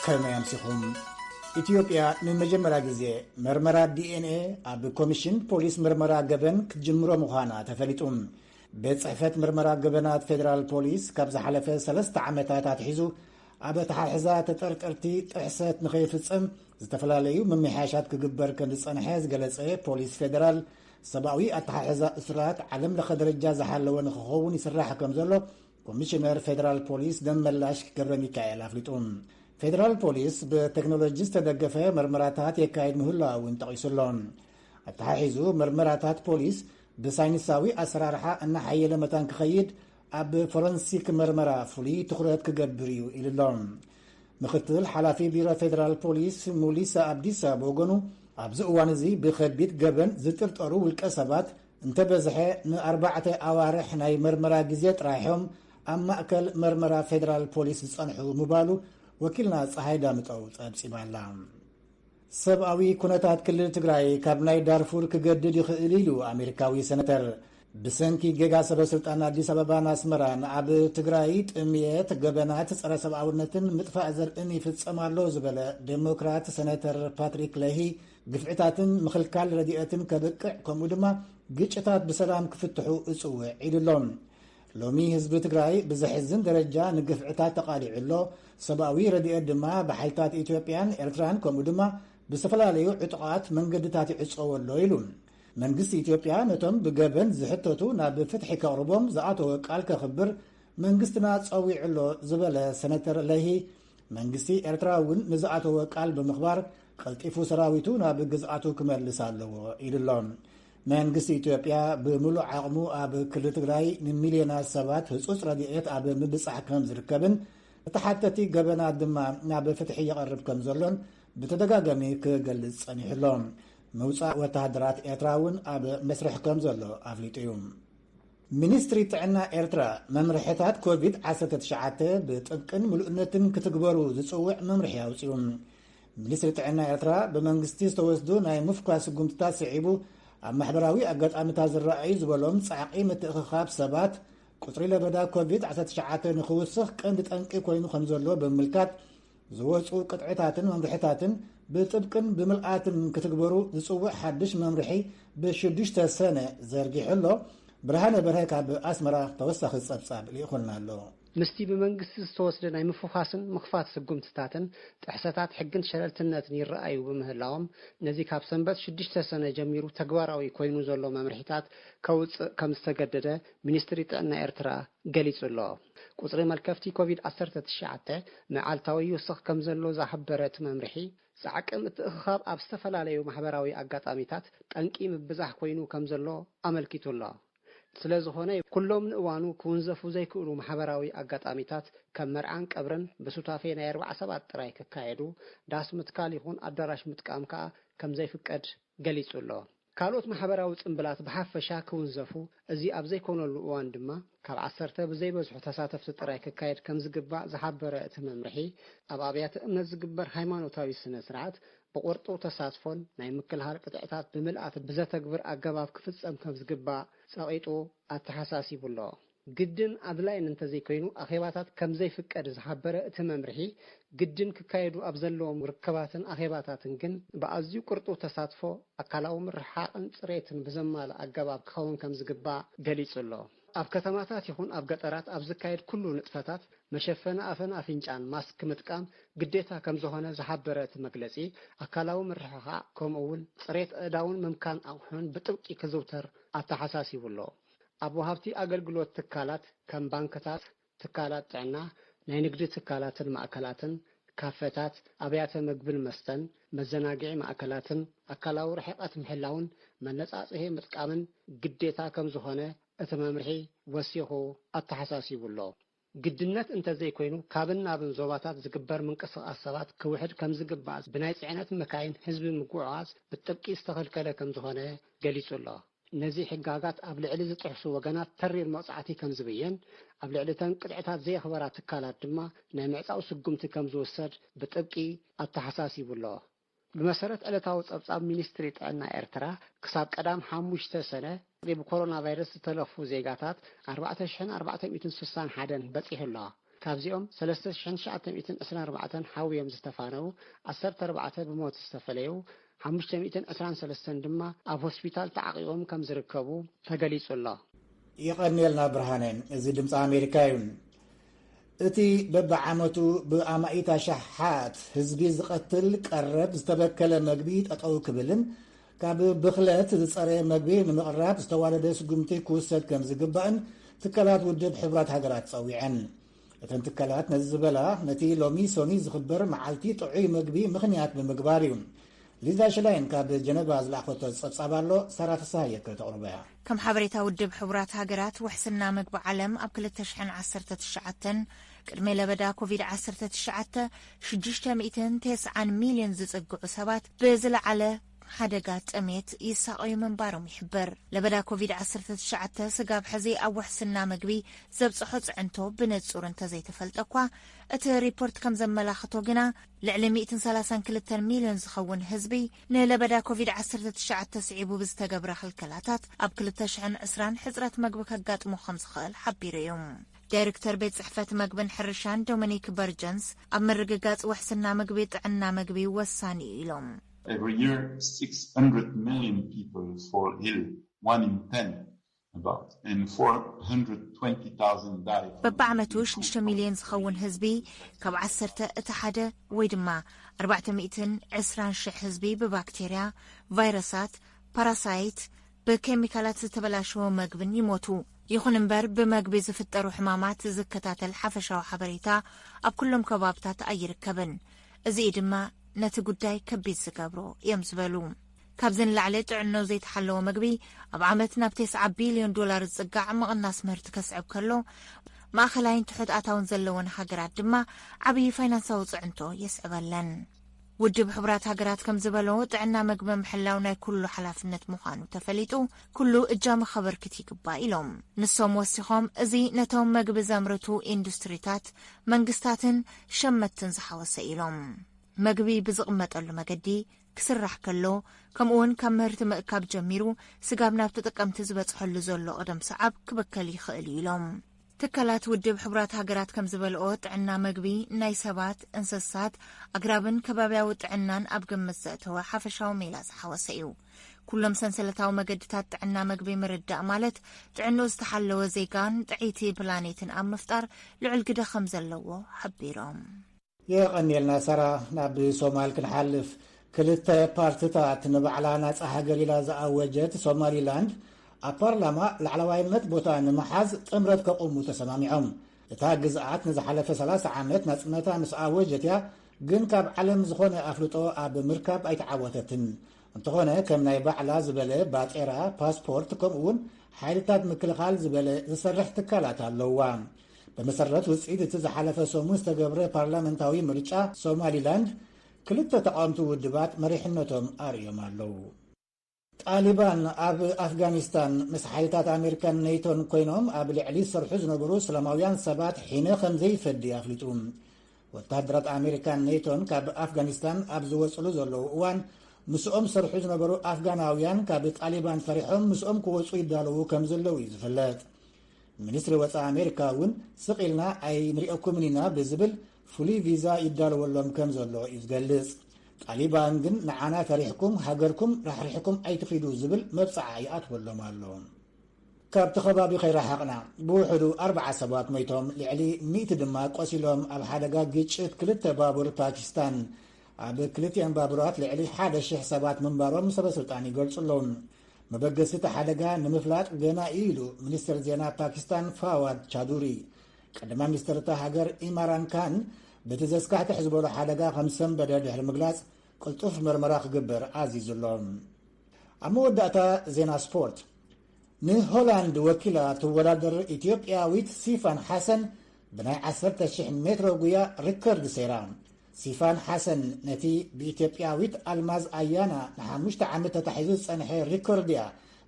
ከመያምሲኹም ኢትዮጵያ ንመጀመሪያ ጊዜ መርመራ ዲኤንኤ ኣብ ኮሚሽን ፖሊስ ምርመራ ገበን ክትጅምሮ ምዃና ተፈሊጡ በጽሕፈት ምርመራ ገበናት ፌደራል ፖሊስ ካብ ዝሓለፈ 3 ዓመታት ኣትሒዙ ኣብ ተሓሕዛ ተጠርጠርቲ ጥሕሰት ንኸይፍጽም ዝተፈላለዩ ምምሕያሻት ክግበር ከም ዝጸንሐ ዝገለጸ ፖሊስ ፌደራል ሰብኣዊ ኣተሓሕዛ እስራት ዓለም ለኸ ደረጃ ዝሓለወ ንክኸውን ይስራሕ ከም ዘሎ ኮሚሽነር ፌደራል ፖሊስ ደመላሽ ገብረ ሚካኤል ኣፍሊጡ ፌደራል ፖሊስ ብቴክኖሎጂ ዝተደገፈ ምርመራታት የካይድ ምህላውን ጠቒሱሎ ኣተሓሒዙ ምርመራታት ፖሊስ ብሳይንሳዊ ኣሰራርሓ እናሓየለ መጠን ክኸይድ ኣብ ፎረንሲክ ምርመራ ፍሉይ ትኩረት ክገብር እዩ ኢሉሎም ምክትል ሓላፊ ቢሮ ፌደራል ፖሊስ ሙሊሳ ኣብዲሳ ብወገኑ ኣብዚ እዋን እዚ ብከቢድ ገበን ዝጥርጠሩ ውልቀ ሰባት እንተበዝሐ ን4 ኣዋርሕ ናይ ምርመራ ግዜ ጥራሕዮም ኣብ ማእከል ምርመራ ፌደራል ፖሊስ ዝጸንሑ ምባሉ ወኪልና ፀሓይ ዳምጠው ጸብጺባላ ሰብኣዊ ኩነታት ክልል ትግራይ ካብ ናይ ዳርፉር ክገድድ ይኽእል ኢሉ ኣሜሪካዊ ሰነተር ብሰንኪ ጌጋ ሰበስልጣን ኣዲስ ኣበባን ኣስመራን ኣብ ትግራይ ጥምየት ገበናት ጸረ ሰብኣውነትን ምጥፋእ ዘርእን ይፍጸም ኣሎ ዝበለ ዴሞክራት ሰነተር ፓትሪክ ለሂ ግፍዕታትን ምኽልካል ረድኤትን ከብቅዕ ከምኡ ድማ ግጭታት ብሰላም ክፍትሑ እጽውዕ ኢሉሎም ሎሚ ህዝቢ ትግራይ ብዘሕዝን ደረጃ ንግፍዕታት ተቃሊዕሎ ሰብኣዊ ረድኤት ድማ ብሓይልታት ኢትዮጵያን ኤርትራን ከምኡ ድማ ብዝተፈላለዩ ዕጡቓት መንገድታት ይዕፀወሎ ኢሉ መንግስቲ ኢትዮጵያ ነቶም ብገበን ዝሕተቱ ናብ ፍትሒ ከቕርቦም ዝኣተወ ቃል ከኽብር መንግስትና ፀዊዕሎ ዝበለ ሰነተር ለሂ መንግስቲ ኤርትራ እውን ንዝኣተወ ቃል ብምኽባር ቀልጢፉ ሰራዊቱ ናብ ግዝኣቱ ክመልስ ኣለዎ ኢሉሎም መንግስቲ ኢትዮጵያ ብምሉእ ዓቕሙ ኣብ ክልል ትግራይ ንሚልዮናት ሰባት ህጹጽ ረድኤት ኣብ ምብጻሕ ከም ዝርከብን ተሓተቲ ገበናት ድማ ናብ ፍትሒ ይቐርብ ከም ዘሎን ብተደጋጋሚ ክገልጽ ጸኒሕሎም መውፃእ ወተሃደራት ኤርትራ እውን ኣብ መስርሕ ከም ዘሎ ኣፍሊጡ እዩ ሚኒስትሪ ጥዕና ኤርትራ መምርሕታት ኮቪድ-19 ብጥብቅን ምሉእነትን ክትግበሩ ዝጽውዕ መምርሒ ኣውፅኡ ሚኒስትሪ ጥዕና ኤርትራ ብመንግስቲ ዝተወስዱ ናይ ምፍኳስ ጉምትታት ስዒቡ ኣብ ማሕበራዊ ኣጋጣሚታት ዝረኣዩ ዝበሎም ጻዕቂ ምትእኽኻብ ሰባት ቁጥሪ ለበዳ ኮቪድ-19 ንኽውስኽ ቀንዲ ጠንቂ ኮይኑ ከም ዘሎ ብምልካት ዝወፁ ቅጥዕታትን መምርሕታትን ብጥብቅን ብምልኣትን ክትግበሩ ዝጽውዕ ሓድሽ መምርሒ ብ6 ሰነ ዘርጊሑሎ ብርሃነ በርሀ ካብ ኣስመራ ተወሳኺ ጸብጻብ ልኢኹልና ኣሎ ምስቲ ብመንግስቲ ዝተወስደ ናይ ምፍኻስን ምኽፋት ስጉምትታትን ጥሕሰታት ሕግን ሸለልትነትን ይረኣዩ ብምህላዎም ነዚ ካብ ሰንበት 6 ሰነ ጀሚሩ ተግባራዊ ኮይኑ ዘሎ መምርሒታት ከውፅእ ከም ዝተገደደ ሚኒስትሪ ጥዕና ኤርትራ ገሊጹ ኣሎ ቁጽሪ መልከፍቲ ኮቪድ-19 መዓልታዊ ይውስኽ ከም ዘሎ ዝሓበረት መምርሒ ጻዕቂ ምትእኽኻብ ኣብ ዝተፈላለዩ ማሕበራዊ ኣጋጣሚታት ጠንቂ ምብዛሕ ኮይኑ ከም ዘሎ ኣመልኪቱ ኣሎ ስለዝኾነ ኩሎም ንእዋኑ ክውንዘፉ ዘይክእሉ ማሕበራዊ ኣጋጣሚታት ከም መርዓን ቀብርን ብሱታፌ ናይ 4 ሰባት ጥራይ ክካየዱ ዳስ ምትካል ይኹን ኣዳራሽ ምጥቃም ከዓ ከም ዘይፍቀድ ገሊጹ ኣሎ ካልኦት ማሕበራዊ ጽምብላት ብሓፈሻ ክውንዘፉ እዚ ኣብ ዘይኮነሉ እዋን ድማ ካብ 10 ብዘይበዝሑ ተሳተፍቲ ጥራይ ክካየድ ከም ዝግባእ ዝሓበረ እቲ መምርሒ ኣብ ኣብያተ እምነት ዝግበር ሃይማኖታዊ ስነ ስርዓት ብቁርጡ ተሳትፎን ናይ ምክልኻል ቅጥዕታት ብምልኣት ብዘተግብር ኣገባብ ክፍጸም ከም ዝግባእ ጸቂጡ ኣተሓሳሲቡሎ ግድን ኣድላይን እንተዘይኮይኑ ኣኼባታት ከም ዘይፍቀድ ዝሓበረ እቲ መምርሒ ግድን ክካየዱ ኣብ ዘለዎም ርክባትን ኣኼባታትን ግን ብኣዝዩ ቁርጡ ተሳትፎ ኣካላዊ ምርሓቕን ጽሬትን ብዘማልእ ኣገባብ ክኸውን ከም ዝግባእ ገሊጹ ኣሎ ኣብ ከተማታት ይኹን ኣብ ገጠራት ኣብ ዝካየድ ኩሉ ንጥፈታት መሸፈኒ ኣፈን ኣፍንጫን ማስክ ምጥቃም ግዴታ ከም ዝኾነ ዝሓበረ እቲ መግለጺ ኣካላዊ ምርሕኻዕ ከምኡውን ጽሬት ኣእዳውን ምምካን ኣቑሑን ብጥብቂ ክዝውተር ኣተሓሳሲቡሎ ኣብ ወሃብቲ ኣገልግሎት ትካላት ከም ባንክታት ትካላት ጥዕና ናይ ንግዲ ትካላትን ማእከላትን ካፌታት ኣብያተ ምግብን መስተን መዘናግዒ ማእከላትን ኣካላዊ ርሕቀት ምሕላውን መነጻጽሂ ምጥቃምን ግዴታ ከም ዝኾነ እቲ መምርሒ ወሲኹ ኣተሓሳሲቡሎ ግድነት እንተዘይኮይኑ ካብን ናብን ዞባታት ዝግበር ምንቅስቓስ ሰባት ክውሕድ ከም ዝግባእ ብናይ ጽዕነት መካይን ህዝቢ ምጉዕዓዝ ብጥብቂ ዝተኸልከለ ከም ዝኾነ ገሊጹ ኣሎ ነዚ ሕጋጋት ኣብ ልዕሊ ዝጥሕሱ ወገናት ተሪር መቕጻዕቲ ከም ዝብየን ኣብ ልዕሊ ተን ቅጥዕታት ዘየኽበራ ትካላት ድማ ናይ ምዕጻው ስጉምቲ ከም ዝውሰድ ብጥብቂ ኣተሓሳሲቡሎ بمسارات ألتاو تصاب مينستري تاعنا إرترا كساب قدام 5 سنة بكورونا فيروس تلفو زيغاتات 4461 بصيح الله ካብዚኦም 3924 ሓውዮም ዝተፋነው 14 ብሞት ዝተፈለዩ 523 ድማ ኣብ ሆስፒታል ተዓቂቦም ከም ዝርከቡ ተገሊጹ ኣሎ። ይቀኒልና ብርሃነን እዚ ድምፂ ኣሜሪካ እዩ። እቲ በብዓመቱ ብኣማኢታ ሸሓት ህዝቢ ዝቐትል ቀረብ ዝተበከለ መግቢ ጠጠው ክብልን ካብ ብኽለት ዝፀረየ መግቢ ንምቕራብ ዝተዋለደ ስጉምቲ ክውሰድ ከም ዝግባእን ትካላት ውድብ ሕቡራት ሃገራት ፀዊዐን። እተን ትካላት ነዚ ዝበላ ነቲ ሎሚ ሶኒ ዝኽበር መዓልቲ ጥዑይ መግቢ ምኽንያት ብምግባር እዩ። ሊዛ ሽላይን ካብ ጀነባ ዝለኣኸቶ ፀብጻብ ኣሎ ሳራ ተሳሃየት ተቕርበያ። ከም ሓበሬታ ውድብ ሕቡራት ሃገራት ውሕስና ምግቢ ዓለም ኣብ 2019 ቅድሚ ለበዳ ኮቪድ-19 690 ሚልዮን ዝጽግዑ ሰባት ብዝለዓለ ሓደጋ ጥሜት ይሳቀዩ ምንባሮም ይሕበር። ለበዳ ኮቪድ-19 ስጋብ ሕዚ ኣብ ውሕስና ምግቢ ዘብጽሖ ጽዕንቶ ብንጹር እንተዘይተፈልጠ እኳ እቲ ሪፖርት ከም ዘመላኽቶ ግና ልዕሊ 132 ሚልዮን ዝኸውን ህዝቢ ንለበዳ ኮቪድ-19 ስዒቡ ብዝተገብረ ክልከላታት ኣብ 2020 ሕፅረት ምግቢ ከጋጥሞ ከም ዝኽእል ሓቢሩ እዩ። ዳይሬክተር ቤት ጽሕፈት ምግብን ሕርሻን ዶሚኒክ በርጀንስ ኣብ ምርግጋጽ ውሕስና ምግቢ ጥዕና ምግቢ ወሳኒ ኢሎም Every year, 600 million people fall ill, 1 in 10 about, and 420,000 die. በብዓመቱ 6 ሚልዮን ዝኸውን ህዝቢ ካብ 10 እቲ ሓደ ወይ ድማ 420,000 ህዝቢ ብባክቴርያ፣ ቫይረሳት፣ ፓራሳይት፣ ብኬሚካላት ዝተበላሸወ መግብን ይሞቱ። ይኹን እምበር ብመግቢ ዝፍጠሩ ሕማማት ዝከታተል ሓፈሻዊ ሓበሬታ ኣብ ኩሎም ከባብታት ኣይርከብን። እዚ ድማ ነቲ ጉዳይ ከቢድ ዝገብሮ እዮም ዝበሉ። ካብዚ ንላዕሊ ጥዕኖ ዘይተሓለወ ምግቢ ኣብ ዓመት ናብ 9 ቢልዮን ዶላር ዝጽጋዕ ምቕናስ ምህርቲ ከስዕብ ከሎ ማእኸላይን ትሑት ኣታውን ዘለወን ሃገራት ድማ ዓብዪ ፋይናንሳዊ ጽዕንቶ የስዕበለን። ውድብ ሕቡራት ሃገራት ከም ዝበሎ ጥዕና ምግቢ ምሕላው ናይ ኩሉ ሓላፍነት ምዃኑ ተፈሊጡ ኩሉ እጃም ኸበርክት ይግባእ ኢሎም ንሶም ወሲኾም እዚ ነቶም ምግቢ ዘምርቱ ኢንዱስትሪታት መንግስታትን ሸመትን ዝሓወሰ ኢሎም መግቢ ብዝቕመጠሉ መገዲ ክስራሕ ከሎ ከምኡውን ካብ ምህርቲ ምእካብ ጀሚሩ ስጋብ ናብ ተጠቀምቲ ዝበጽሐሉ ዘሎ ቅደም ሰዓብ ክበከል ይኽእል ኢሎም ትካላት ውድብ ሕቡራት ሃገራት ከም ዝበልኦ ጥዕና መግቢ ናይ ሰባት እንስሳት ኣግራብን ከባብያዊ ጥዕናን ኣብ ግምት ዘእተወ ሓፈሻዊ ሜላ ዝሓወሰ እዩ። ኩሎም ሰንሰለታዊ መገድታት ጥዕና መግቢ ምርዳእ ማለት ጥዕንኡ ዝተሓለወ ዜጋን ጥዒቲ ፕላኔትን ኣብ ምፍጣር ልዑል ግደ ከም ዘለዎ ሓቢሮም የቐኒልና ሰራ ናብ ሶማል ክንሓልፍ ክልተ ፓርቲታት ንባዕላ ናጻ ሃገር ኢላ ዝኣወጀት ሶማሊላንድ ኣብ ፓርላማ ላዕለዋይነት ቦታ ንምሓዝ ጥምረት ከቆሙ ተሰማሚዖም። እታ ግዝኣት ንዝሓለፈ 30 ዓመት ናጽነታ ምስ ኣወጀት እያ ግን ካብ ዓለም ዝኾነ ኣፍልጦ ኣብ ምርካብ ኣይተዓወተትን። እንተኾነ ከም ናይ ባዕላ ዝበለ ባጤራ ፓስፖርት ከምኡውን ሓይልታት ምክልኻል ዝበለ ዝሰርሕ ትካላት ኣለዋ። በመሰረት ውፅኢት እቲ ዝሓለፈ ሰሙን ዝተገብረ ፓርላመንታዊ ምርጫ ሶማሊላንድ ክልተ ተቃወምቲ ውድባት መሪሕነቶም ኣርዮም ኣለዉ። ጣሊባን ኣብ ኣፍጋኒስታን ምስ ሓይልታት ኣሜሪካን ኔቶን ኮይኖም ኣብ ልዕሊ ዝሰርሑ ዝነበሩ ሰላማውያን ሰባት ሒነ ከም ዘይፈዲ ኣፍሊጡ። ወታደራት ኣሜሪካን ኔቶን ካብ ኣፍጋኒስታን ኣብ ዝወፅሉ ዘለዉ እዋን ምስኦም ሰርሑ ዝነበሩ ኣፍጋናውያን ካብ ጣሊባን ፈሪሖም ምስኦም ክወፁ ይዳለዉ ከም ዘለዉ እዩ ዝፍለጥ። ሚኒስትሪ ወፃኢ ኣሜሪካ እውን ስቂልና ኣይንሪኦኩምን ኢና ብዝብል ፍሉይ ቪዛ ይዳለወሎም ከም ዘሎ እዩ ዝገልጽ። ጣሊባን ግን ንዓና ፈሪሕኩም ሃገርኩም ራሕሪሕኩም ኣይትኺዱ ዝብል መብፅዓ ይኣትወሎም ኣሎ። ካብቲ ከባቢ ኸይረሓቕና ብውሕዱ 40 ሰባት ሞይቶም ልዕሊ 100 ድማ ቆሲሎም ኣብ ሓደጋ ግጭት ክልተ ባቡር ፓኪስታን ኣብ ክልቲአን ባቡራት ልዕሊ 1,000 ሰባት ምንባሮም ሰበስልጣን ይገልጹ ኣለዉ። መበገሲቲ ሓደጋ ንምፍላጥ ገና ኢሉ ሚኒስትር ዜና ፓኪስታን ፋዋድ ቻዱሪ ቀዳማ ሚኒስትር እታ ሃገር ኢምራን ካን በቲ ዘስካሕቲ ዝበሎ ሓደጋ ከም ሰንበደ ድሕሪ ምግላጽ ቅልጡፍ ምርመራ ክግበር ኣዚዙ ኣሎ። ኣብ መወዳእታ ዜና ስፖርት ንሆላንድ ወኪላ ትወዳደር ኢትዮጵያዊት ሲፋን ሓሰን ብናይ 10,000 ሜትሮ ጉያ ሪከርድ ሰይራ። ሲፋን ሓሰን ነቲ ብኢትዮጵያዊት ኣልማዝ ኣያና ን5 ዓመት ተታሒዙ ዝጸንሐ ሪኮርድ እያ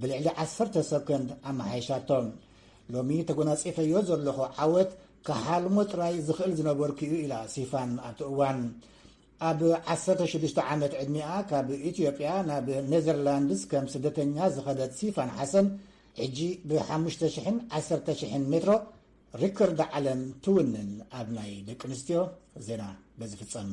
ብልዕሊ 10 ሰከንድ ኣመሓይሻቶም። ሎሚ ተጎናጺፈዮ ዘለኹ ዓወት ካሓልሞ ጥራይ ዝኽእል ዝነበርኩ እዩ ኢላ ሲፋን ኣብቲ እዋን። ኣብ 16 ዓመት ዕድሚኣ ካብ ኢትዮጵያ ናብ ኔዘርላንድስ ከም ስደተኛ ዝኸደት ሲፋን ሓሰን ሕጂ ብ5,000 10,000 ሜትሮ ሪከርድ ዓለም ትውንን ኣብ ናይ ደቂ ኣንስትዮ ዜና በዝፍጸም